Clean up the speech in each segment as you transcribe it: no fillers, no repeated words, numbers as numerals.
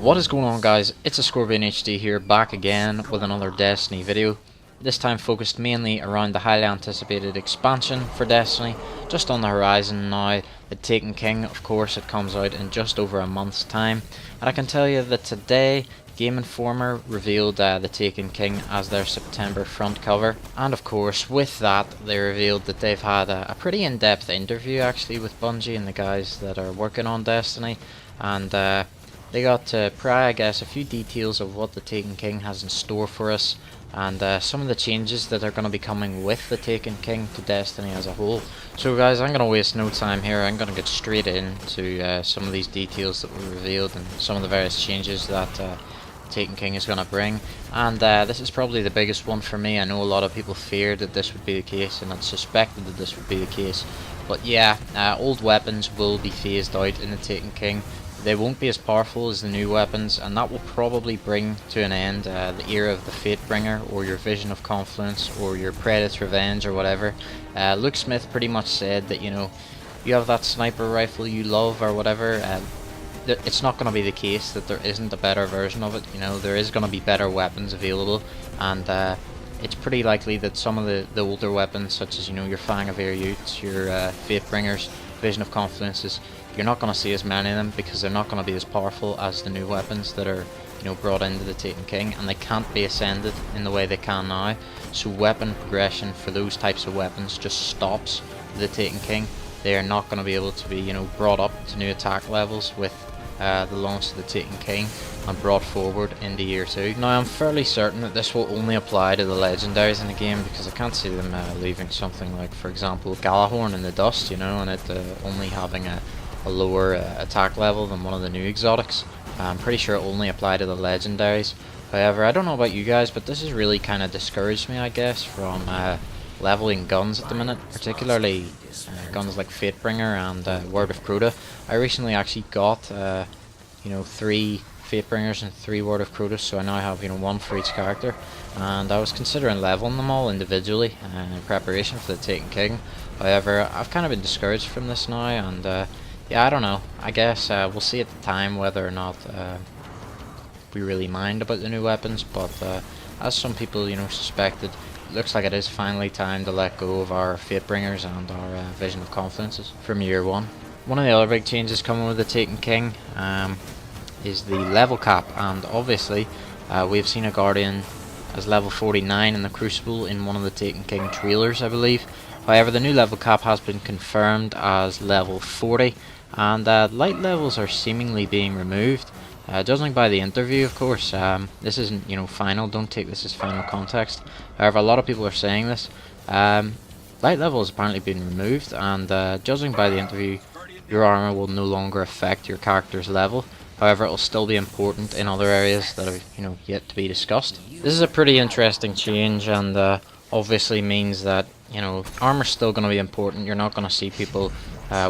What is going on, guys? It's a Scorpion HD here, back again with another Destiny video. This time focused mainly around the highly anticipated expansion for Destiny, just on the horizon now. The Taken King, of course, it comes out in just over a month's time, and I can tell you that today Game Informer revealed the Taken King as their September front cover, and of course with that they revealed that they've had a pretty in-depth interview actually with Bungie and the guys that are working on Destiny, and they got to pry, I guess, a few details of what the Taken King has in store for us, and some of the changes that are going to be coming with the Taken King to Destiny as a whole. So guys, I'm going to waste no time here. I'm going to get straight into some of these details that were revealed and some of the various changes that Taken King is going to bring. And this is probably the biggest one for me. I know a lot of people feared that this would be the case and had suspected that this would be the case. But yeah, old weapons will be phased out in the Taken King. They won't be as powerful as the new weapons, and that will probably bring to an end the era of the Fatebringer, or your Vision of Confluence, or your Predator's Revenge, or whatever. Luke Smith pretty much said that, you know, you have that sniper rifle you love, or whatever. It's not going to be the case that there isn't a better version of it. You know, there is going to be better weapons available, and it's pretty likely that some of the older weapons, such as, you know, your Fang of Air Utes, your Fatebringers, Vision of Confluences, you're not going to see as many of them because they're not going to be as powerful as the new weapons that are, you know, brought into the Taken King, and they can't be ascended in the way they can now. So weapon progression for those types of weapons just stops the Taken King. They are not going to be able to be, you know, brought up to new attack levels with the launch of the Taken King and brought forward into year 2. Now I'm fairly certain that this will only apply to the legendaries in the game, because I can't see them leaving something like, for example, Galahorn in the dust, you know, and it only having a lower attack level than one of the new exotics. I'm pretty sure it only applied to the legendaries. However, I don't know about you guys, but this has really kind of discouraged me, I guess, from leveling guns at the minute, particularly guns like Fatebringer and Word of Crota. I recently actually got you know, 3 Fatebringers and 3 Word of Crota, so I now have, you know, 1 for each character, and I was considering leveling them all individually in preparation for the Taken King. However, I've kind of been discouraged from this now, and yeah, I don't know. I guess we'll see at the time whether or not we really mind about the new weapons, but as some people, you know, suspected, it looks like it is finally time to let go of our Fatebringers and our Vision of Confluences from year 1. One of the other big changes coming with the Taken King is the level cap, and obviously we've seen a Guardian as level 49 in the Crucible in one of the Taken King trailers, I believe. However, the new level cap has been confirmed as level 40, and light levels are seemingly being removed. Judging by the interview, of course, this isn't, you know, final, don't take this as final context. However, a lot of people are saying this. Light level has apparently been removed, and judging by the interview, your armor will no longer affect your character's level. However, it will still be important in other areas that are, you know, yet to be discussed. This is a pretty interesting change, and obviously means that, you know, armor's still going to be important. You're not going to see people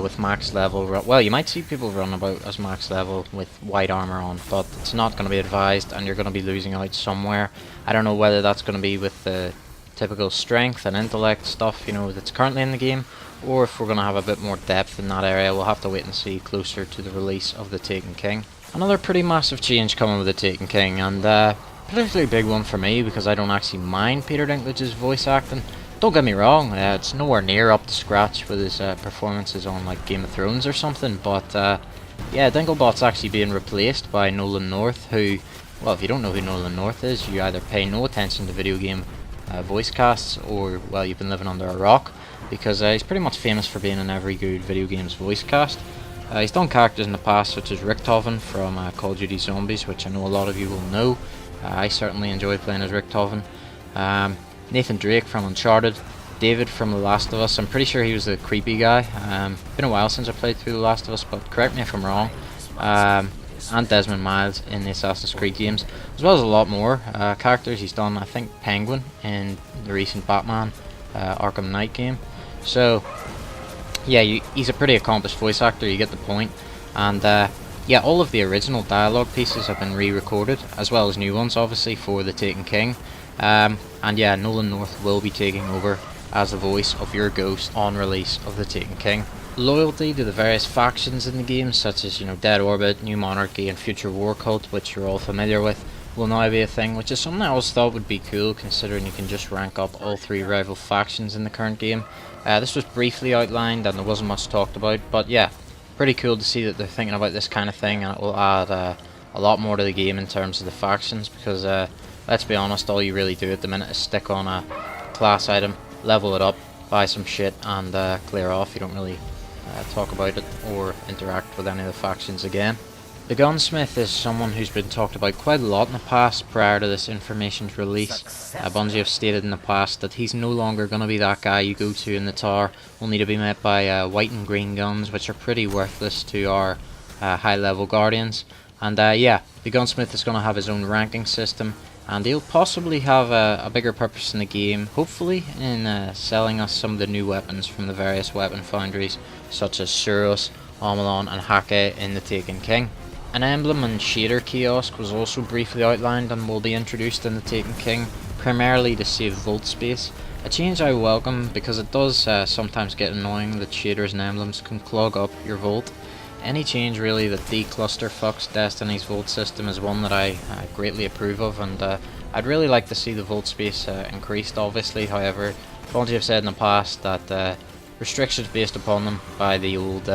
with max level, well, you might see people run about as max level with white armor on, but it's not going to be advised, and you're going to be losing out somewhere. I don't know whether that's going to be with the typical strength and intellect stuff, you know, that's currently in the game, or if we're going to have a bit more depth in that area. We'll have to wait and see closer to the release of the Taken King. Another pretty massive change coming with the Taken King, and particularly big one for me, because I don't actually mind Peter Dinklage's voice acting. Don't get me wrong, it's nowhere near up to scratch with his performances on like Game of Thrones or something, but yeah, Dinklebot's actually being replaced by Nolan North, who, well, if you don't know who Nolan North is, you either pay no attention to video game voice casts, or, well, you've been living under a rock, because he's pretty much famous for being in every good video game's voice cast. He's done characters in the past such as Richtofen from Call of Duty Zombies, which I know a lot of you will know. I certainly enjoy playing as Richtofen. Nathan Drake from Uncharted, David from The Last of Us. I'm pretty sure he was the creepy guy. Been a while since I played through The Last of Us, but correct me if I'm wrong. And Desmond Miles in the Assassin's Creed games, as well as a lot more characters. He's done, I think, Penguin in the recent Batman Arkham Knight game. So yeah, he's a pretty accomplished voice actor, you get the point. And yeah, all of the original dialogue pieces have been re-recorded, as well as new ones, obviously, for the Taken King. And yeah, Nolan North will be taking over as the voice of your Ghost on release of the Taken King. Loyalty to the various factions in the game, such as Dead Orbit, New Monarchy, and Future War Cult, which you're all familiar with, will now be a thing, which is something I always thought would be cool, considering you can just rank up all 3 rival factions in the current game. This was briefly outlined and there wasn't much talked about, but yeah, pretty cool to see that they're thinking about this kind of thing, and it will add a lot more to the game in terms of the factions, because let's be honest, all you really do at the minute is stick on a class item, level it up, buy some shit, and clear off. You don't really talk about it or interact with any of the factions again. The Gunsmith is someone who's been talked about quite a lot in the past prior to this information's release. Bungie have stated in the past that he's no longer going to be that guy you go to in the tower, only to be met by white and green guns, which are pretty worthless to our high level guardians. And yeah, the Gunsmith is going to have his own ranking system, and he'll possibly have a bigger purpose in the game, hopefully in selling us some of the new weapons from the various weapon foundries, such as Suros, Omelon and Hake in the Taken King. An emblem and shader kiosk was also briefly outlined and will be introduced in the Taken King, primarily to save vault space. A change I welcome, because it does sometimes get annoying that shaders and emblems can clog up your vault. Any change really that decluster fucks Destiny's vault system is one that I greatly approve of, and I'd really like to see the vault space increased obviously. However, Bungie have said in the past that restrictions based upon them by the old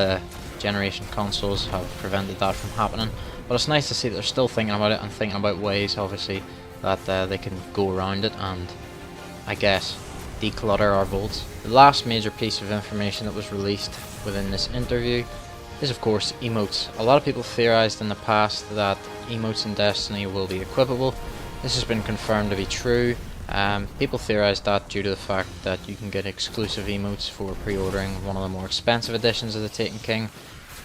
generation consoles have prevented that from happening, but it's nice to see that they're still thinking about it and thinking about ways obviously that they can go around it and I guess declutter our vaults. The last major piece of information that was released within this interview is of course emotes. A lot of people theorized in the past that emotes in Destiny will be equipable. This has been confirmed to be true. People theorized that due to the fact that you can get exclusive emotes for pre-ordering one of the more expensive editions of the Taken King.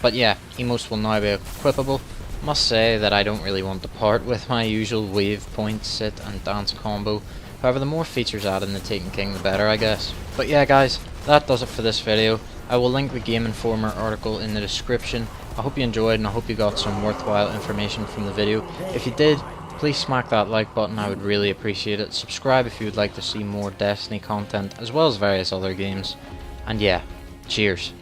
But yeah, emotes will now be equipable. Must say that I don't really want to part with my usual wave, point, sit and dance combo. However, the more features added in the Taken King the better, I guess. But yeah guys, that does it for this video. I will link the Game Informer article in the description. I hope you enjoyed and I hope you got some worthwhile information from the video. If you did, please smack that like button, I would really appreciate it. Subscribe if you would like to see more Destiny content, as well as various other games. And yeah, cheers.